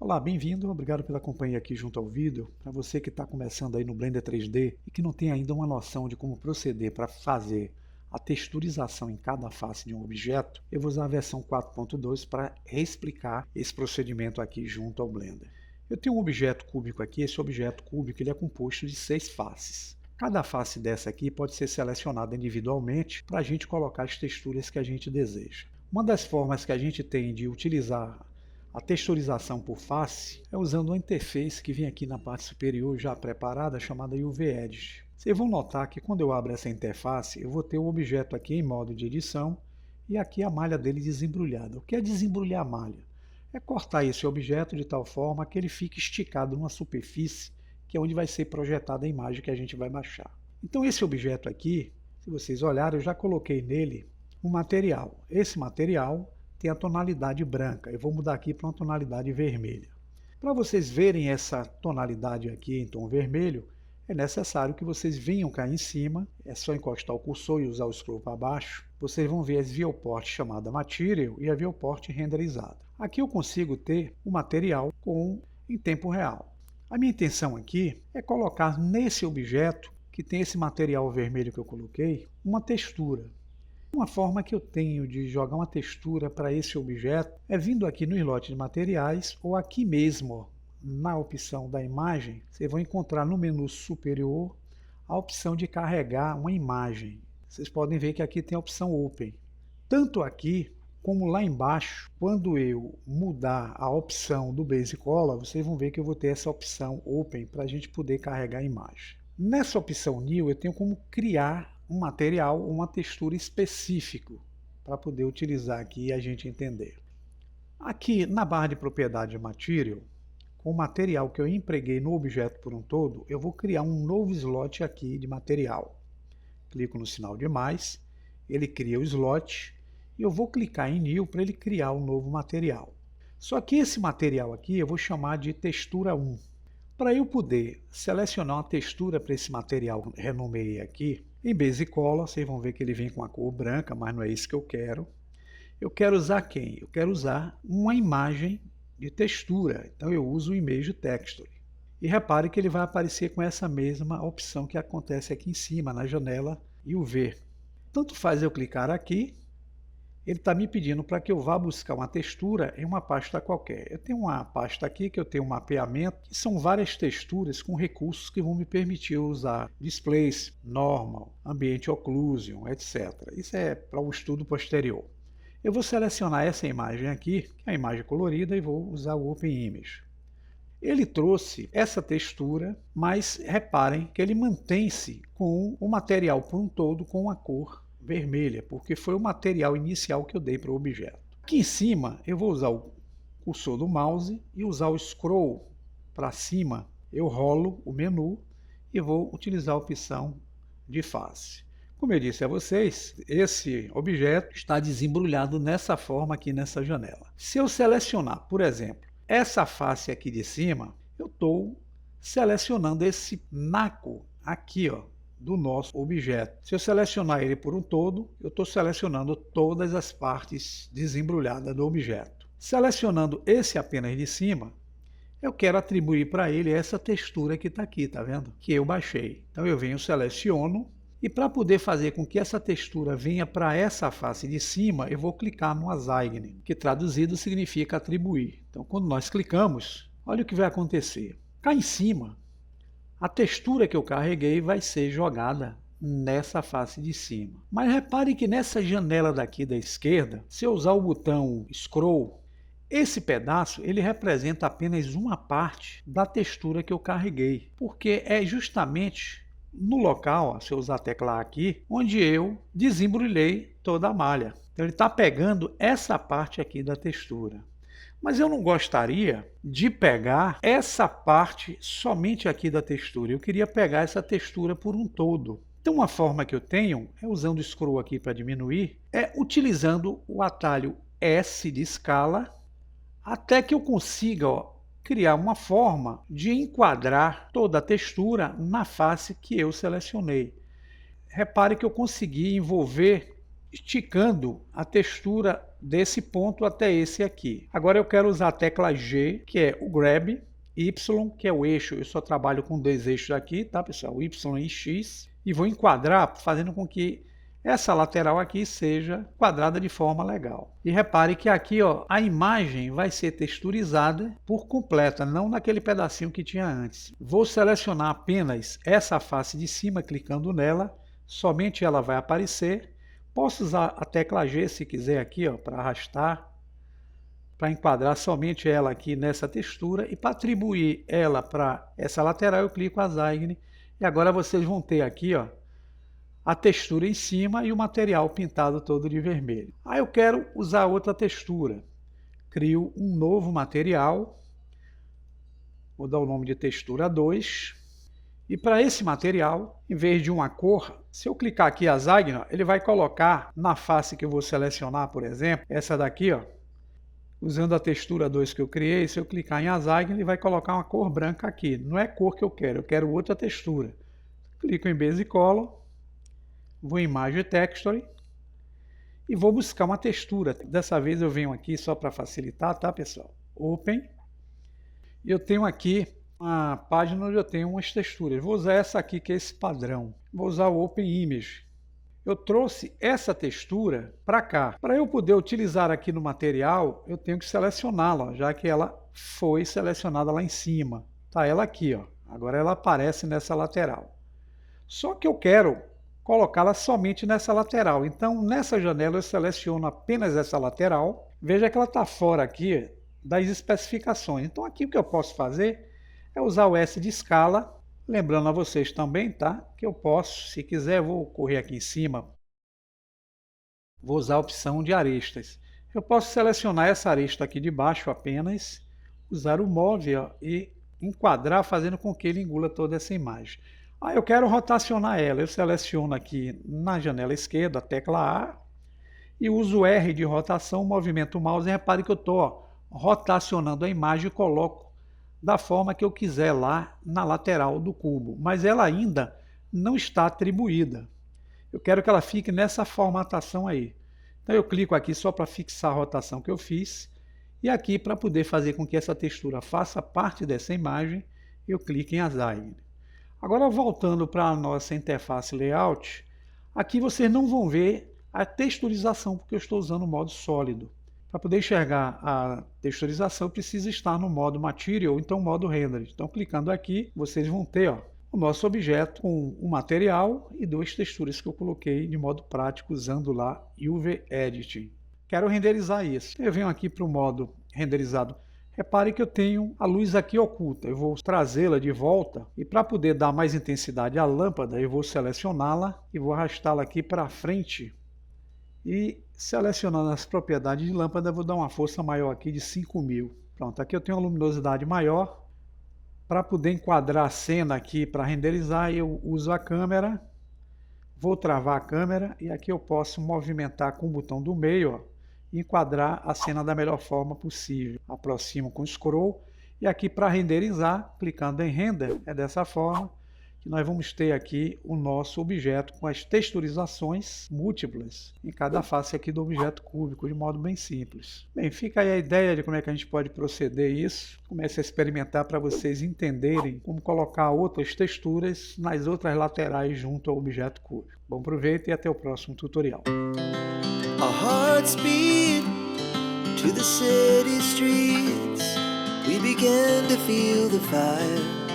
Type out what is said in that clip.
Olá, bem-vindo, obrigado pela companhia aqui junto ao vídeo. Para você que está começando aí no Blender 3D e que não tem ainda uma noção de como proceder para fazer a texturização em cada face de um objeto, eu vou usar a versão 4.2 para explicar esse procedimento aqui junto ao Blender. Eu tenho um objeto cúbico aqui, esse objeto cúbico ele é composto de 6 faces. Cada face dessa aqui pode ser selecionada individualmente para a gente colocar as texturas que a gente deseja. Uma das formas que a gente tem de utilizar a texturização por face é usando uma interface que vem aqui na parte superior já preparada, chamada UV Edit. Vocês vão notar que quando eu abro essa interface, eu vou ter o objeto aqui em modo de edição e aqui a malha dele desembrulhada. O que é desembrulhar a malha? É cortar esse objeto de tal forma que ele fique esticado numa superfície, que é onde vai ser projetada a imagem que a gente vai baixar. Então esse objeto aqui, se vocês olharem, eu já coloquei nele um material. Esse material tem a tonalidade branca. Eu vou mudar aqui para uma tonalidade vermelha. Para vocês verem essa tonalidade aqui em tom vermelho, é necessário que vocês venham cá em cima, é só encostar o cursor e usar o scroll para baixo, vocês vão ver as viewport chamada Material e a viewport renderizada. Aqui eu consigo ter o material em tempo real. A minha intenção aqui é colocar nesse objeto, que tem esse material vermelho que eu coloquei, uma textura. Uma forma que eu tenho de jogar uma textura para esse objeto é vindo aqui no slot de materiais ou aqui mesmo na opção da imagem, vocês vão encontrar no menu superior a opção de carregar uma imagem. Vocês podem ver que aqui tem a opção Open. Tanto aqui como lá embaixo, quando eu mudar a opção do Base Color, vocês vão ver que eu vou ter essa opção Open para a gente poder carregar a imagem. Nessa opção New eu tenho como criar um material, uma textura específico para poder utilizar aqui e a gente entender. Aqui na barra de propriedade de Material, com o material que eu empreguei no objeto por um todo, eu vou criar um novo slot aqui de material. Clico no sinal de mais, ele cria o slot e eu vou clicar em New para ele criar um novo material. Só que esse material aqui eu vou chamar de textura 1. Para eu poder selecionar uma textura para esse material que renomeei aqui, em Base Color, vocês vão ver que ele vem com a cor branca, mas não é isso que eu quero. Eu quero usar quem? Eu quero usar uma imagem de textura. Então eu uso o Image Texture. E repare que ele vai aparecer com essa mesma opção que acontece aqui em cima, na janela UV. Tanto faz eu clicar aqui, ele está me pedindo para que eu vá buscar uma textura em uma pasta qualquer. Eu tenho uma pasta aqui que eu tenho um mapeamento, que são várias texturas com recursos que vão me permitir usar Displace, Normal, Ambient Occlusion, etc. Isso é para um estudo posterior. Eu vou selecionar essa imagem aqui, que é a imagem colorida, e vou usar o Open Image. Ele trouxe essa textura, mas reparem que ele mantém-se com o material por um todo com a cor vermelha, porque foi o material inicial que eu dei para o objeto. Aqui em cima eu vou usar o cursor do mouse e usar o scroll para cima, eu rolo o menu e vou utilizar a opção de face. Como eu disse a vocês, esse objeto está desembrulhado nessa forma aqui nessa janela. Se eu selecionar, por exemplo, essa face aqui de cima, eu estou selecionando esse naco aqui, ó, do nosso objeto. Se eu selecionar ele por um todo, eu estou selecionando todas as partes desembrulhadas do objeto. Selecionando esse apenas de cima, eu quero atribuir para ele essa textura que está aqui, tá vendo? Que eu baixei. Então eu venho, seleciono, e para poder fazer com que essa textura venha para essa face de cima, eu vou clicar no Assign, que traduzido significa atribuir. Então quando nós clicamos, olha o que vai acontecer. Cá em cima, a textura que eu carreguei vai ser jogada nessa face de cima. Mas repare que nessa janela daqui da esquerda, se eu usar o botão Scroll, esse pedaço ele representa apenas uma parte da textura que eu carreguei, porque é justamente no local, se eu usar a tecla aqui, onde eu desembrulhei toda a malha. Então ele está pegando essa parte aqui da textura. Mas eu não gostaria de pegar essa parte somente aqui da textura. Eu queria pegar essa textura por um todo. Então uma forma que eu tenho, é usando o scroll aqui para diminuir, é utilizando o atalho S de escala, até que eu consiga, ó, criar uma forma de enquadrar toda a textura na face que eu selecionei. Repare que eu consegui envolver esticando a textura desse ponto até esse aqui. Agora eu quero usar a tecla G, que é o Grab, Y, que é o eixo. Eu só trabalho com dois eixos aqui, tá, pessoal? Y e X. E vou enquadrar, fazendo com que essa lateral aqui seja quadrada de forma legal. E repare que aqui, ó, a imagem vai ser texturizada por completa, não naquele pedacinho que tinha antes. Vou selecionar apenas essa face de cima, clicando nela, somente ela vai aparecer. Posso usar a tecla G se quiser aqui, ó, para arrastar, para enquadrar somente ela aqui nessa textura, e para atribuir ela para essa lateral eu clico Asign, e agora vocês vão ter aqui, ó, a textura em cima e o material pintado todo de vermelho. Aí eu quero usar outra textura. Crio um novo material. Vou dar o nome de textura 2. E para esse material, em vez de uma cor, se eu clicar aqui Asign, ele vai colocar na face que eu vou selecionar, por exemplo, essa daqui, ó, usando a textura 2 que eu criei, se eu clicar em Asign, ele vai colocar uma cor branca aqui. Não é a cor que eu quero outra textura. Clico em Base Color. Vou em Image Texture e vou buscar uma textura. Dessa vez eu venho aqui só para facilitar, tá, pessoal? Open. E eu tenho aqui uma página onde eu tenho umas texturas. Vou usar essa aqui, que é esse padrão. Vou usar o Open Image. Eu trouxe essa textura para cá. Para eu poder utilizar aqui no material, eu tenho que selecioná-la, já que ela foi selecionada lá em cima. Tá ela aqui, ó. Agora ela aparece nessa lateral. Só que eu quero colocá-la somente nessa lateral. Então, nessa janela eu seleciono apenas essa lateral. Veja que ela está fora aqui das especificações. Então, aqui o que eu posso fazer é usar o S de escala. Lembrando a vocês também, tá? Que eu posso, se quiser, vou correr aqui em cima. Vou usar a opção de arestas. Eu posso selecionar essa aresta aqui de baixo apenas, usar o Move, ó, e enquadrar, fazendo com que ele engula toda essa imagem. Aí eu quero rotacionar ela, eu seleciono aqui na janela esquerda a tecla A e uso o R de rotação, movimento o mouse, e repare que eu estou rotacionando a imagem e coloco da forma que eu quiser lá na lateral do cubo, mas ela ainda não está atribuída. Eu quero que ela fique nessa formatação aí. Então eu clico aqui só para fixar a rotação que eu fiz, e aqui para poder fazer com que essa textura faça parte dessa imagem, eu clico em Asign. Agora, voltando para a nossa interface Layout, aqui vocês não vão ver a texturização, porque eu estou usando o modo sólido. Para poder enxergar a texturização, eu preciso estar no modo Material, ou então modo Render. Então, clicando aqui, vocês vão ter, ó, o nosso objeto com um material e duas texturas que eu coloquei de modo prático, usando lá UV Editing. Quero renderizar isso. Eu venho aqui para o modo renderizado. Repare que eu tenho a luz aqui oculta. Eu vou trazê-la de volta e, para poder dar mais intensidade à lâmpada, eu vou selecioná-la e vou arrastá-la aqui para frente. E selecionando as propriedades de lâmpada, eu vou dar uma força maior aqui de 5000. Pronto, aqui eu tenho uma luminosidade maior. Para poder enquadrar a cena aqui para renderizar, eu uso a câmera. Vou travar a câmera e aqui eu posso movimentar com o botão do meio, ó, enquadrar a cena da melhor forma possível. Aproximo com o scroll e aqui para renderizar, clicando em Render, é dessa forma que nós vamos ter aqui o nosso objeto com as texturizações múltiplas em cada face aqui do objeto cúbico, de modo bem simples. Bem, fica aí a ideia de como é que a gente pode proceder isso. Comece a experimentar para vocês entenderem como colocar outras texturas nas outras laterais junto ao objeto cúbico. Bom proveito e até o próximo tutorial. Our hearts beat to the city streets. We began to feel the fire.